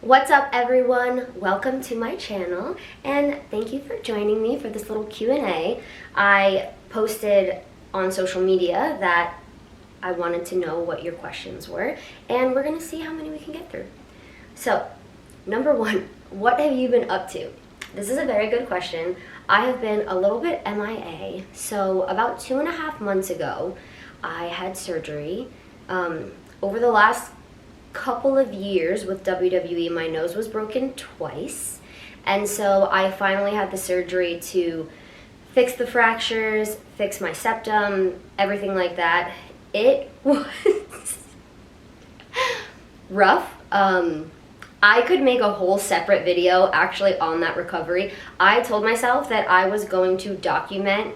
What's up everyone? Welcome to my channel and thank you for joining me for this little Q&A. I posted on social media that I wanted to know what your questions were and we're going to see how many we can get through. So, number one, what have you been up to? This is a very good question. I have been a little bit MIA. So about 2.5 months ago, I had surgery. Over the last couple of years with WWE, my nose was broken twice, and so I finally had the surgery to fix the fractures, fix my septum, everything like that. It was rough. I could make a whole separate video actually on that recovery. I told myself that I was going to document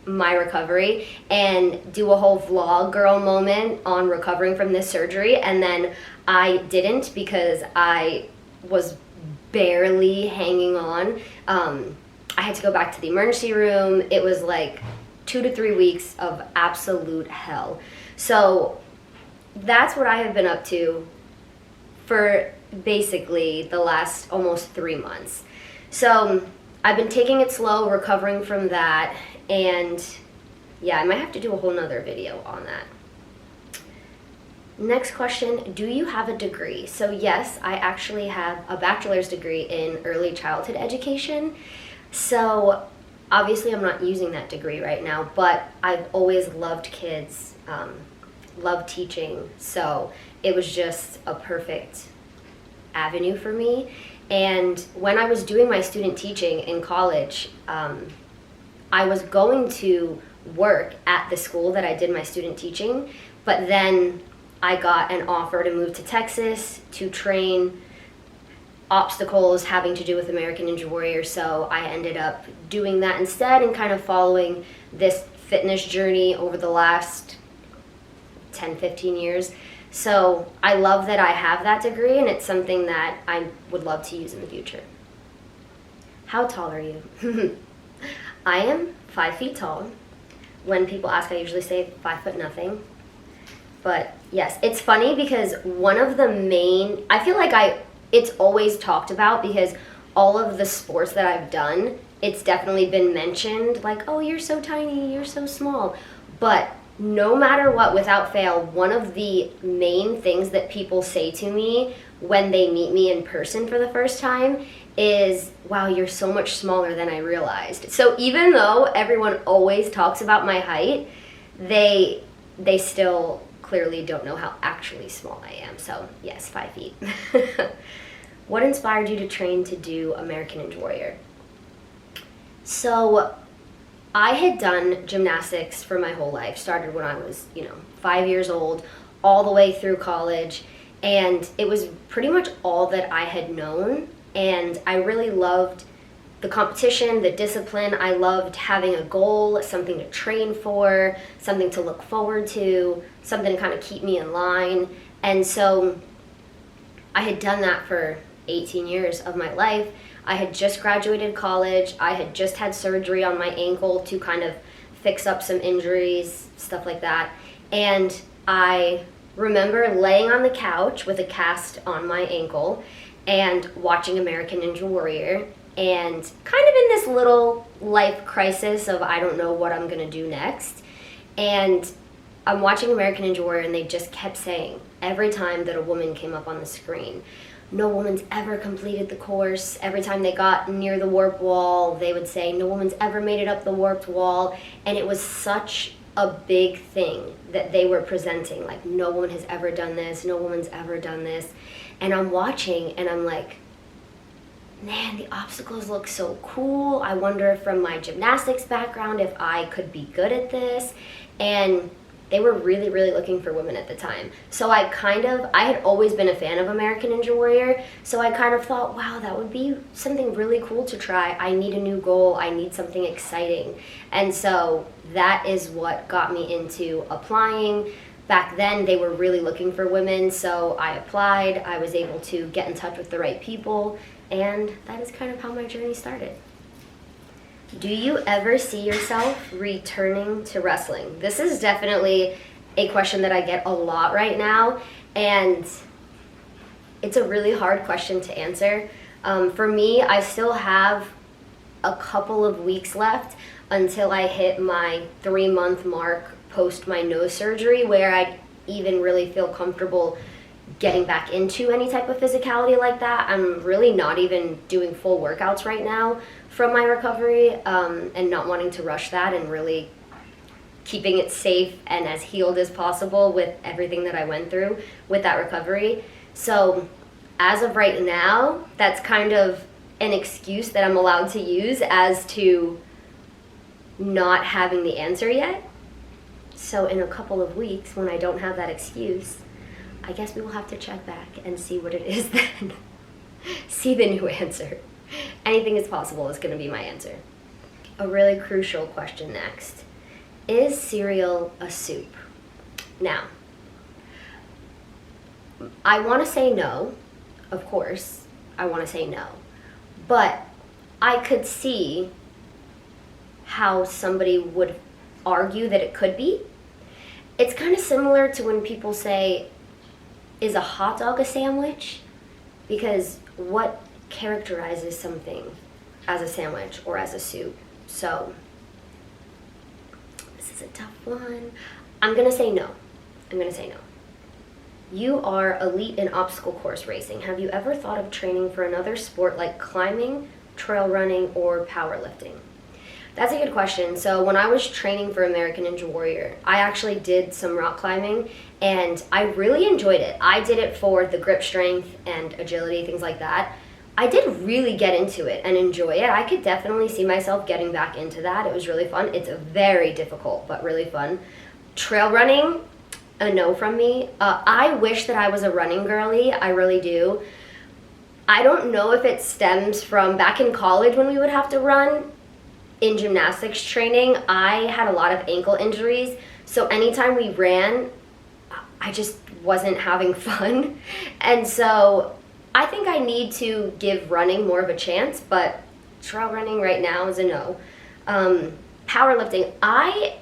my recovery and do a whole vlog girl moment on recovering from this surgery, and then I didn't because I was barely hanging on. I had to go back to the emergency room. It was like 2 to 3 weeks of absolute hell. So that's what I have been up to for basically the last almost 3 months. So I've been taking it slow, recovering from that, and yeah, I might have to do a whole nother video on that. Next question, do you have a degree? So yes, I actually have a bachelor's degree in early childhood education. So obviously I'm not using that degree right now, but I've always loved kids, loved teaching, so it was just a perfect avenue for me. And when I was doing my student teaching in college, I was going to work at the school that I did my student teaching, but then I got an offer to move to Texas to train obstacles having to do with American Ninja Warrior, so I ended up doing that instead and kind of following this fitness journey over the last 10-15 years. So I love that I have that degree, and it's something that I would love to use in the future. How tall are you? I am 5 feet tall. When people ask, I usually say 5 foot nothing. But yes, it's funny because one of the main, I feel like it's always talked about because all of the sports that I've done, it's definitely been mentioned, like, oh, you're so tiny, you're so small. But no matter what, without fail, one of the main things that people say to me when they meet me in person for the first time is, wow, you're so much smaller than I realized. So even though everyone always talks about my height, they still clearly don't know how actually small I am. So yes, 5 feet. What inspired you to train to do American Ninja Warrior? So I had done gymnastics for my whole life. Started when I was, 5 years old, all the way through college, and it was pretty much all that I had known. And I really loved the competition, the discipline. I loved having a goal, something to train for, something to look forward to, something to kind of keep me in line. And so I had done that for 18 years of my life. I had just graduated college. I had just had surgery on my ankle to kind of fix up some injuries, stuff like that. And I remember laying on the couch with a cast on my ankle and watching American Ninja Warrior, and kind of in this little life crisis of I don't know what I'm gonna do next. And I'm watching American Ninja Warrior, and they just kept saying every time that a woman came up on the screen, no woman's ever completed the course. Every time they got near the warp wall, they would say, no woman's ever made it up the warped wall. And it was such a big thing that they were presenting, like, no woman has ever done this, no woman's ever done this. And I'm watching, and I'm like, man, the obstacles look so cool. I wonder from my gymnastics background if I could be good at this. And they were really, really looking for women at the time. So I had always been a fan of American Ninja Warrior, so I kind of thought, wow, that would be something really cool to try. I need a new goal. I need something exciting. And so that is what got me into applying. Back then, they were really looking for women, so I applied. I was able to get in touch with the right people, and that is kind of how my journey started. Do you ever see yourself returning to wrestling? This is definitely a question that I get a lot right now, and It's a really hard question to answer. For me, I still have a couple of weeks left until I hit my 3-month mark post my nose surgery, where I even really feel comfortable getting back into any type of physicality like that. I'm really not even doing full workouts right now from my recovery, and not wanting to rush that, and really keeping it safe and as healed as possible with everything that I went through with that recovery. So as of right now, that's kind of an excuse that I'm allowed to use as to not having the answer yet. So in a couple of weeks, when I don't have that excuse, I guess we will have to check back and see what it is then. See the new answer. Anything is possible is going to be my answer. A really crucial question next. Is cereal a soup? Now, I want to say no, of course. I want to say no. But I could see how somebody would argue that it could be. It's kind of similar to when people say, is a hot dog a sandwich? Because what characterizes something as a sandwich or as a soup? So, this is a tough one. I'm going to say no. You are elite in obstacle course racing. Have you ever thought of training for another sport like climbing, trail running, or powerlifting? That's a good question. So when I was training for American Ninja Warrior, I actually did some rock climbing, and I really enjoyed it. I did it for the grip strength and agility, things like that. I did really get into it and enjoy it. I could definitely see myself getting back into that. It was really fun. It's very difficult, but really fun. Trail running, a no from me. I wish that I was a running girly. I really do. I don't know if it stems from back in college when we would have to run. In gymnastics training, I had a lot of ankle injuries, so anytime we ran, I just wasn't having fun. And so I think I need to give running more of a chance, but trail running right now is a no. Powerlifting, I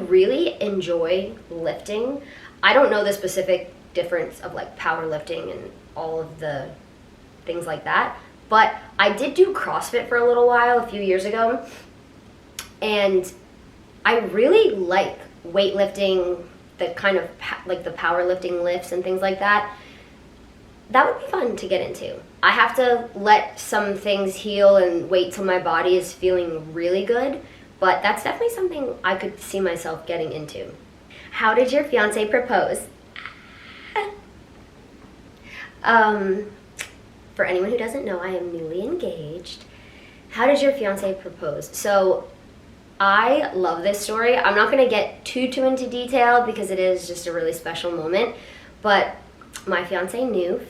really enjoy lifting. I don't know the specific difference of like powerlifting and all of the things like that, but I did do CrossFit for a little while a few years ago, and I really like weightlifting, the kind of like the powerlifting lifts and things like that. That would be fun to get into. I have to let some things heal and wait till my body is feeling really good, but that's definitely something I could see myself getting into. How did your fiance propose? For anyone who doesn't know, I am newly engaged. How did your fiance propose? So I love this story. I'm not going to get too into detail because it is just a really special moment, but my fiance Noof,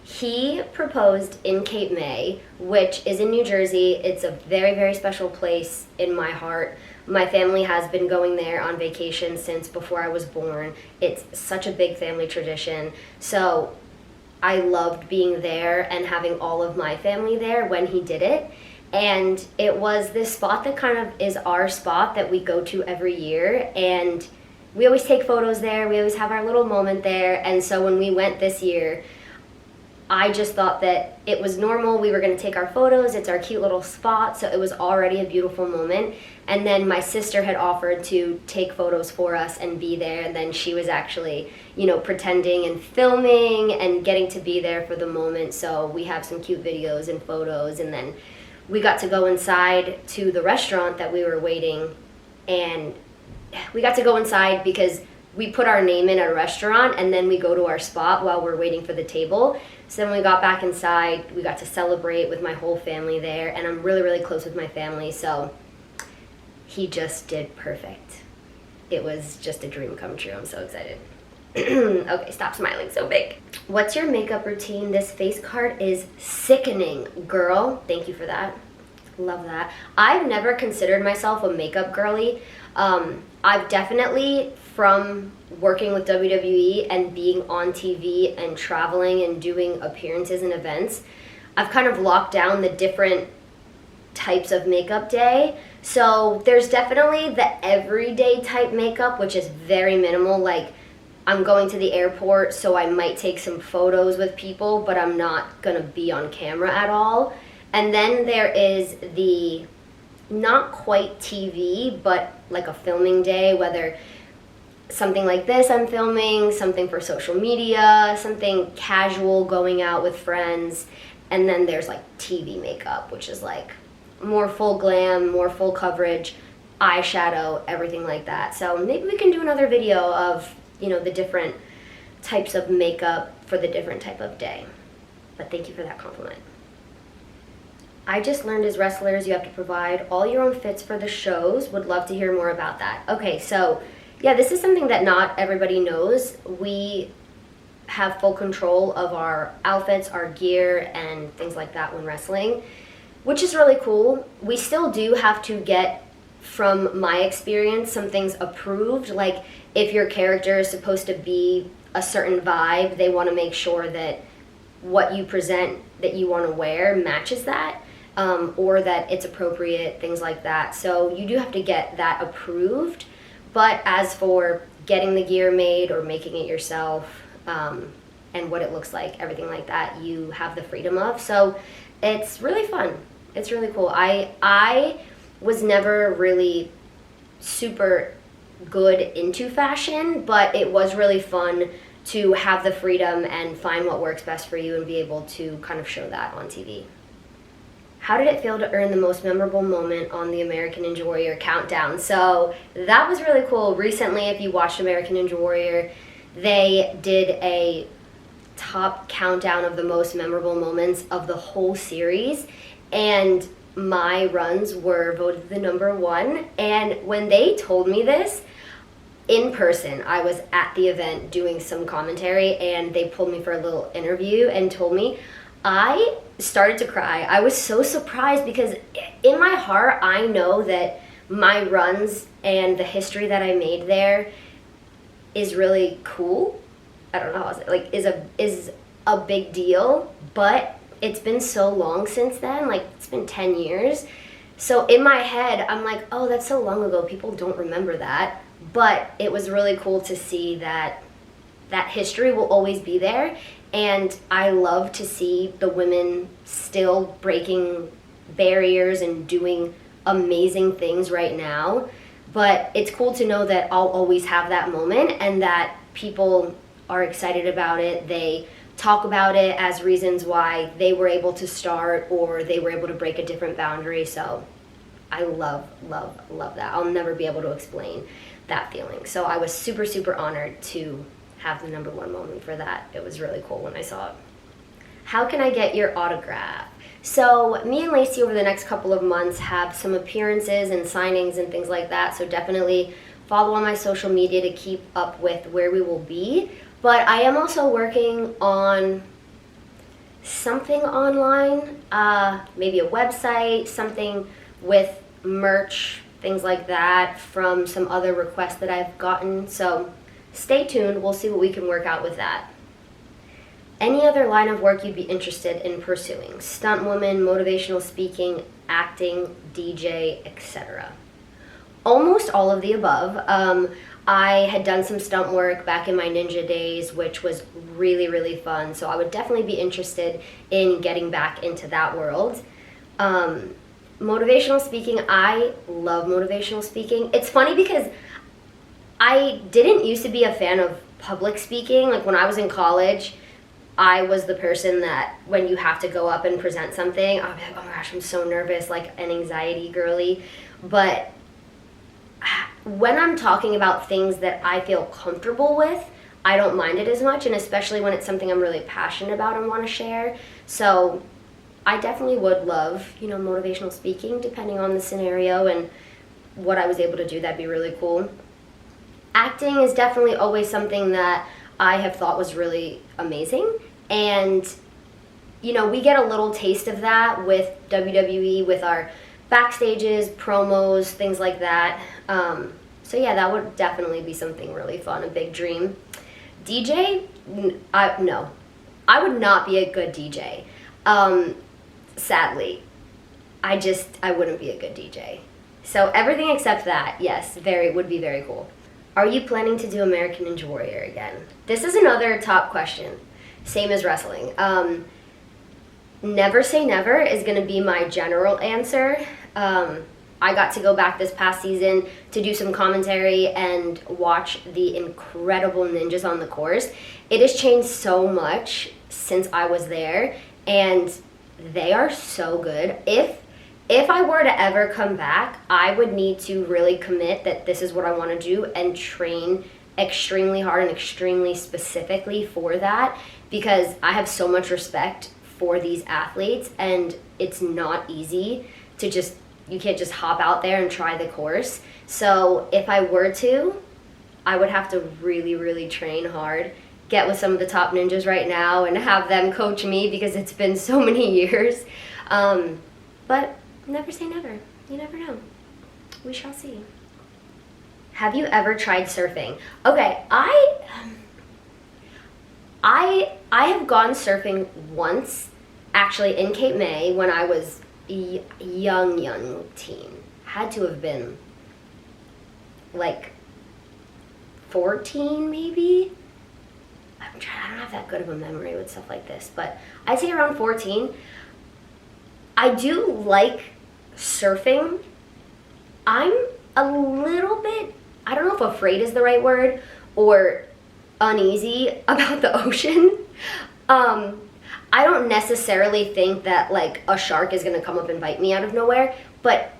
he proposed in Cape May, which is in New Jersey. It's a very, very special place in my heart. My family has been going there on vacation since before I was born. It's such a big family tradition. So I loved being there and having all of my family there when he did it. And it was this spot that kind of is our spot that we go to every year. And we always take photos there. We always have our little moment there. And so when we went this year, I just thought that it was normal. We were going to take our photos. It's our cute little spot. So it was already a beautiful moment. And then my sister had offered to take photos for us and be there. And then she was actually, pretending and filming and getting to be there for the moment. So we have some cute videos and photos. And then we got to go inside to the restaurant that we were waiting. And we got to go inside because we put our name in at a restaurant and then we go to our spot while we're waiting for the table. So then when we got back inside, we got to celebrate with my whole family there, and I'm really, really close with my family, so he just did perfect. It was just a dream come true. I'm so excited. Okay, stop smiling so big. What's your makeup routine? This face card is sickening, girl. Thank you for that. Love that. I've never considered myself a makeup girly. I've definitely, from working with WWE and being on TV and traveling and doing appearances and events, I've kind of locked down the different types of makeup day. So there's definitely the everyday type makeup, which is very minimal, like I'm going to the airport, so I might take some photos with people, but I'm not going to be on camera at all. And then there is the not quite TV, but like a filming day, whether something like this I'm filming, something for social media, something casual, going out with friends. And then there's like TV makeup, which is like more full glam, more full coverage, eyeshadow, everything like that. So maybe we can do another video of, you know, the different types of makeup for the different type of day. But thank you for that compliment. I just learned as wrestlers you have to provide all your own fits for the shows. Would love to hear more about that. Okay, so yeah, this is something that not everybody knows. We have full control of our outfits, our gear, and things like that when wrestling, which is really cool. We still do have to get, from my experience, some things approved. Like if your character is supposed to be a certain vibe, they want to make sure that what you present that you want to wear matches that, or that it's appropriate, things like that. So you do have to get that approved. But as for getting the gear made or making it yourself, and what it looks like, everything like that, you have the freedom of. So it's really fun. It's really cool. I was never really super good into fashion, but it was really fun to have the freedom and find what works best for you and be able to kind of show that on TV. How did it feel to earn the most memorable moment on the American Ninja Warrior countdown? So that was really cool. Recently, if you watched American Ninja Warrior, they did a top countdown of the most memorable moments of the whole series, and my runs were voted the #1. And when they told me this in person, I was at the event doing some commentary, and they pulled me for a little interview and told me, I started to cry. I was so surprised because in my heart, I know that my runs and the history that I made there is really cool. I don't know how to say, like, is a big deal, but it's been so long since then. Like, it's been 10 years. So in my head, I'm like, oh, that's so long ago. People don't remember that. But it was really cool to see that that history will always be there. And I love to see the women still breaking barriers and doing amazing things right now. But it's cool to know that I'll always have that moment and that people are excited about it. They talk about it as reasons why they were able to start or they were able to break a different boundary. So I love, love, love that. I'll never be able to explain that feeling. So I was super, super honored to have the #1 moment for that. It was really cool when I saw it. How can I get your autograph? So me and Lacey over the next couple of months have some appearances and signings and things like that. So definitely follow on my social media to keep up with where we will be. But I am also working on something online, maybe a website, something with merch, things like that, from some other requests that I've gotten. So stay tuned. We'll see what we can work out with that. Any other line of work you'd be interested in pursuing? Stunt woman, motivational speaking, acting, DJ, etc. Almost all of the above. I had done some stunt work back in my ninja days, which was really, really fun. So I would definitely be interested in getting back into that world. Motivational speaking, I love motivational speaking. It's funny because I didn't used to be a fan of public speaking. Like when I was in college, I was the person that when you have to go up and present something, I'll be like, oh my gosh, I'm so nervous, like an anxiety girly. But when I'm talking about things that I feel comfortable with, I don't mind it as much, and especially when it's something I'm really passionate about and want to share. So I definitely would love, motivational speaking, depending on the scenario and what I was able to do. That'd be really cool. Acting is definitely always something that I have thought was really amazing. And, we get a little taste of that with WWE, with our backstages, promos, things like that. So yeah, that would definitely be something really fun, a big dream. DJ? No. I would not be a good DJ. Sadly. I wouldn't be a good DJ. So everything except that, yes, would be very cool. Are you planning to do American Ninja Warrior again? This is another top question. Same as wrestling. Never say never is going to be my general answer. I got to go back this past season to do some commentary and watch the incredible ninjas on the course. It has changed so much since I was there, and they are so good. If I were to ever come back, I would need to really commit that this is what I want to do and train extremely hard and extremely specifically for that, because I have so much respect for these athletes, and it's not easy to just, you can't just hop out there and try the course. So if I were to, I would have to really, really train hard, get with some of the top ninjas right now and have them coach me, because it's been so many years. But never say never. You never know. We shall see. Have you ever tried surfing? Okay, I have gone surfing once, actually in Cape May when I was young teen. Had to have been like 14 maybe. I don't have that good of a memory with stuff like this, but I'd say around 14. I do like surfing. I'm a little bit, I don't know if afraid is the right word, or uneasy about the ocean. I don't necessarily think that like a shark is gonna come up and bite me out of nowhere, but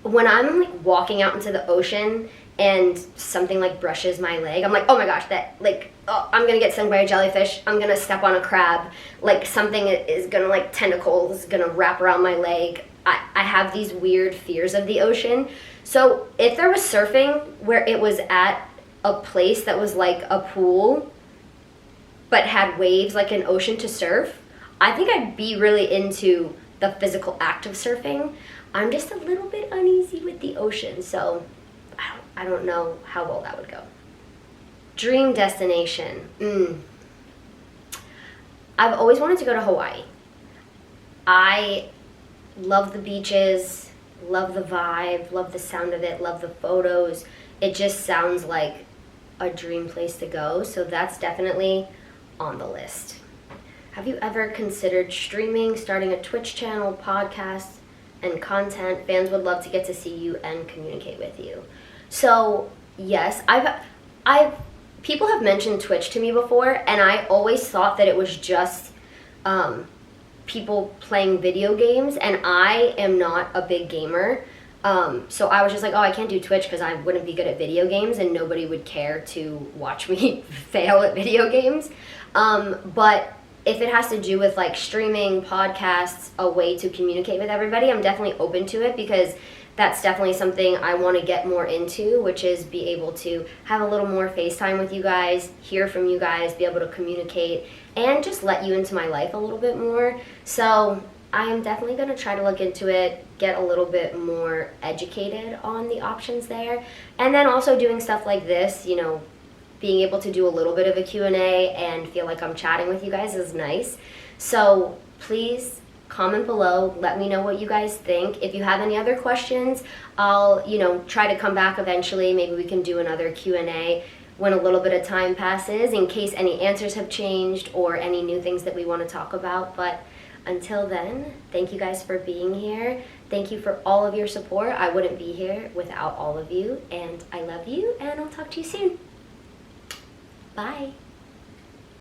when I'm like walking out into the ocean and something like brushes my leg, I'm like, oh my gosh, that like, oh, I'm gonna get stung by a jellyfish, I'm gonna step on a crab, like something is gonna like tentacles gonna wrap around my leg. I have these weird fears of the ocean. So if there was surfing where it was at a place that was like a pool but had waves like an ocean to surf, I think I'd be really into the physical act of surfing. I'm just a little bit uneasy with the ocean, so I don't know how well that would go. Dream destination. I've always wanted to go to Hawaii. I love the beaches, love the vibe, love the sound of it, love the photos. It just sounds like a dream place to go, so that's definitely on the list. Have you ever considered streaming, starting a Twitch channel, podcast, and content? Fans would love to get to see you and communicate with you. So yes, people have mentioned Twitch to me before, and I always thought that it was just people playing video games, and I am not a big gamer. So I was just like, oh, I can't do Twitch because I wouldn't be good at video games and nobody would care to watch me fail at video games. But if it has to do with like streaming, podcasts, a way to communicate with everybody, I'm definitely open to it, because that's definitely something I want to get more into, which is be able to have a little more FaceTime with you guys, hear from you guys, be able to communicate, and just let you into my life a little bit more. So I am definitely going to try to look into it, get a little bit more educated on the options there. And then also doing stuff like this, you know, being able to do a little bit of a Q&A and feel like I'm chatting with you guys is nice. So please comment below, let me know what you guys think. If you have any other questions, I'll, try to come back eventually. Maybe we can do another Q&A when a little bit of time passes, in case any answers have changed or any new things that we want to talk about. But until then, thank you guys for being here. Thank you for all of your support. I wouldn't be here without all of you, and I love you, and I'll talk to you soon. Bye.